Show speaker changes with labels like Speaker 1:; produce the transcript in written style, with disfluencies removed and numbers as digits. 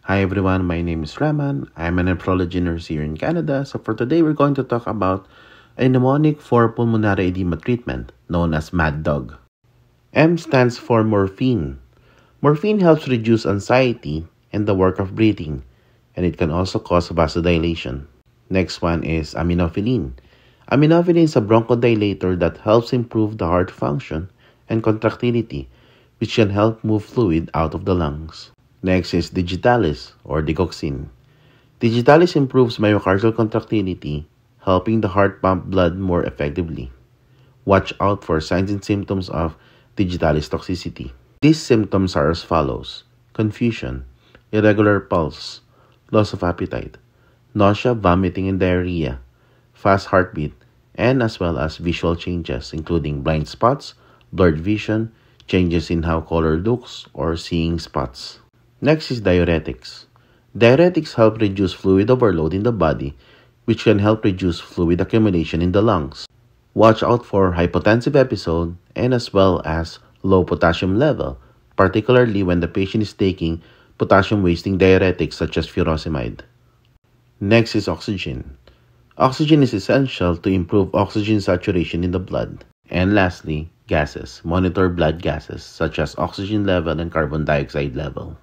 Speaker 1: Hi everyone, my name is Raman. I'm a nephrology nurse here in Canada. So for today, we're going to talk about a mnemonic for pulmonary edema treatment known as Mad Dog. M stands for morphine. Morphine helps reduce anxiety and the work of breathing, and it can also cause vasodilation. Next one is aminophylline. Aminophylline is a bronchodilator that helps improve the heart function and contractility, which can help move fluid out of the lungs. Next is digitalis or digoxin. Digitalis improves myocardial contractility, helping the heart pump blood more effectively. Watch out for signs and symptoms of digitalis toxicity. These symptoms are as follows: confusion, irregular pulse, loss of appetite, nausea, vomiting, and diarrhea, fast heartbeat, and as well as visual changes, including blind spots, blurred vision, changes in how color looks, or seeing spots. Next is diuretics. Diuretics help reduce fluid overload in the body, which can help reduce fluid accumulation in the lungs. Watch out for hypotensive episode and as well as low potassium level, particularly when the patient is taking potassium-wasting diuretics such as furosemide. Next is oxygen. Oxygen is essential to improve oxygen saturation in the blood. And lastly, gases. Monitor blood gases such as oxygen level and carbon dioxide level.